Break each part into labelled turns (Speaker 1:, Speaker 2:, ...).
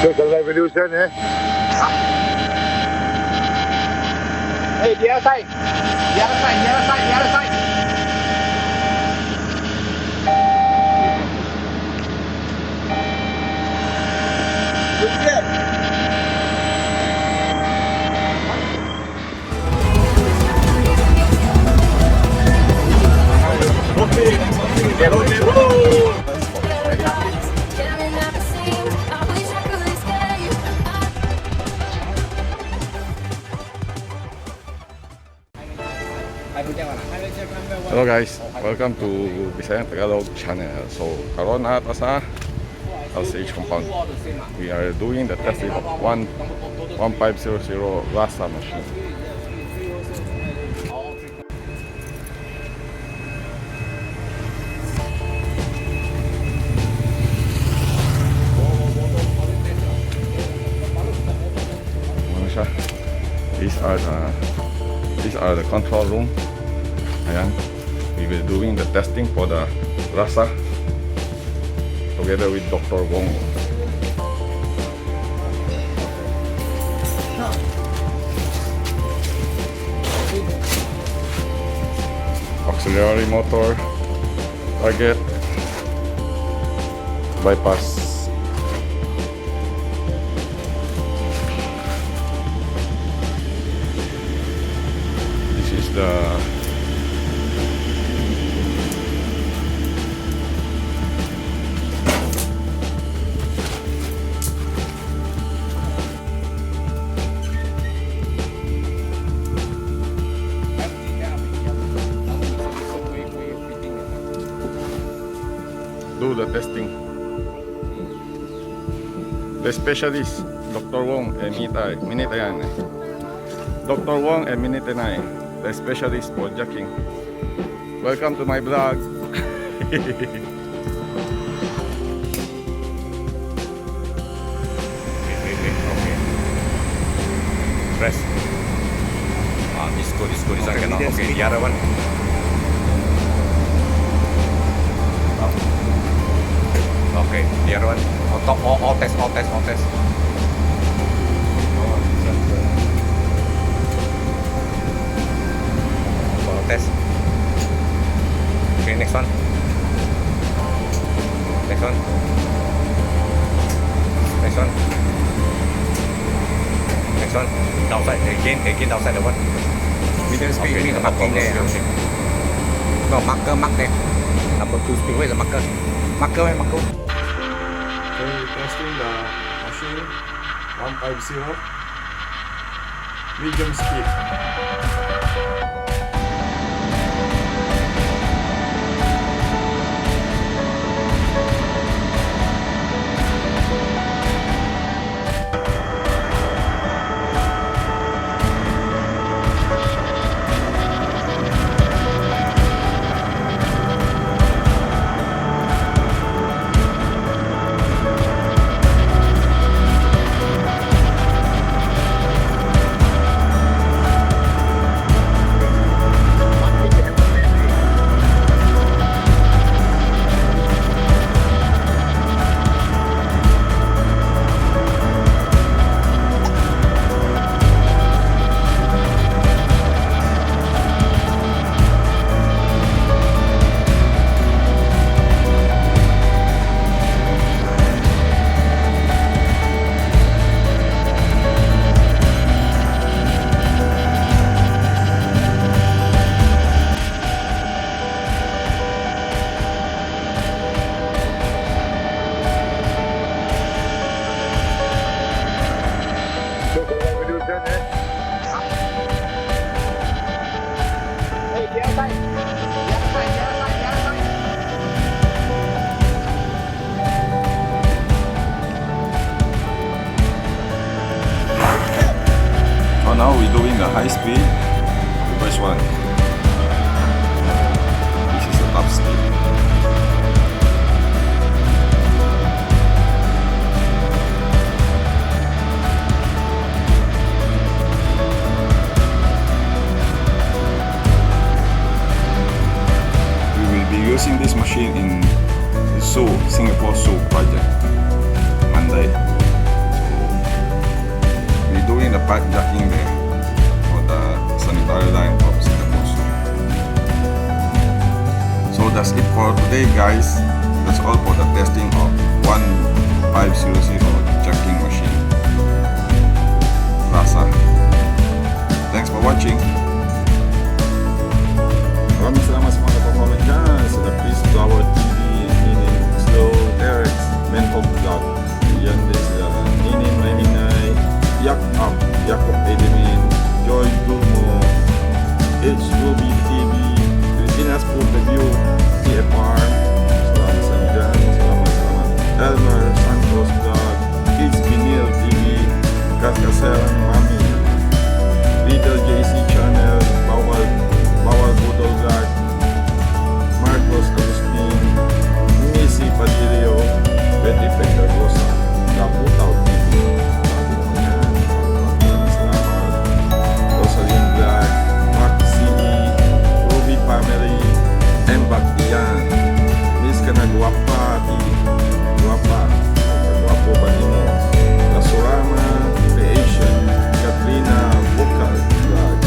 Speaker 1: Social revolution, eh?
Speaker 2: Hey, the other side. The other side, the other side, the other side. Look here.
Speaker 3: Hello guys, welcome to Visayang Tagalog channel. So, karon ata sa LCH compound. We are doing the testing of 1500 Rasa machine. Ano siya? These are the control room. Ayan. We will doing the testing for the Rasa together with Dr. Wong. Auxiliary motor, target, bypass. This is the do the testing. The specialist, Dr. Wong and Minita yan. Dr. Wong and Minita na the specialist for jacking. Welcome to my vlog. Okay. Press. This one cannot. Okay, the other one. Okay, the other one. On top, all test. All test. Okay, next one. Next one. Outside, again outside the one. Middle speed, okay, the marking there. No, marker, mark there. Number 2 speed, where is the marker? Marker.
Speaker 4: Okay, testing the machine 150 medium speed.
Speaker 3: Now we're doing the high speed, the first one. This is the top speed. We will be using this machine in the Singapore Zoo project, Monday. 1500 jacking machine. Rasa. Thanks for watching. Maraming salamat sa mga nagpa-comment dyan sa The Peace Flower TV, Ninin Slow, Terex, Menhog Vlog. Yan din sila. Ninin Mahinay, Yak Up, Jacob Edemin, Joy Dumo, H2B TV, Pilipinas Food Review, TFR. Salamat sa inyo dyan. Salamat. Elmer Santos Vlog, Kids Vinyl TV, Kaskaserang Mami, Little JC Channel, Bawal Budol Vlog, Marcos Agustin, Missy Padillo, Betty Pector Rosa, Kaputaw TV, salamat, Rosaline Vlog, Mark C.E., Ruby Family, Embak Dian, Miss Kanagwapa, Guwapo ba nimo, Lasurama, Creation, Katrina Vocal Vlog,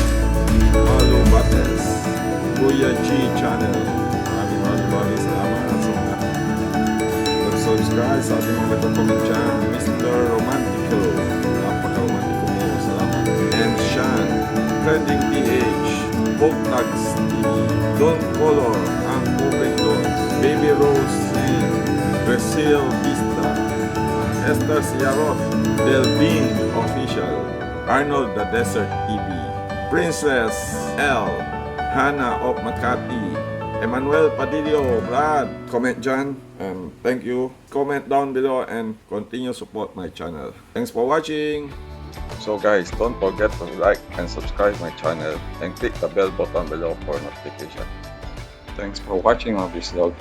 Speaker 3: Malu Bates, Kuya G Channel. Maraming salamat sa mga nag-subscribe sa ating mga nagko-comment dyan. Mr. Romantico, napaka-romantiko mo, salamat. And Sean, Trending PH, Folk Tags TV, Don Color, ang Public Don, Baby Rose and Brazil Vista, Esther Ciarot, Delvin Official, Arnold the Desert TV, Princess L, Hannah of Makati, Emmanuel Padillo, Brad. Comment dyan and thank you. Comment down below and continue support my channel. Thanks for watching. So guys, don't forget to like and subscribe my channel and click the bell button below for notification. Thanks for watching my VisLog.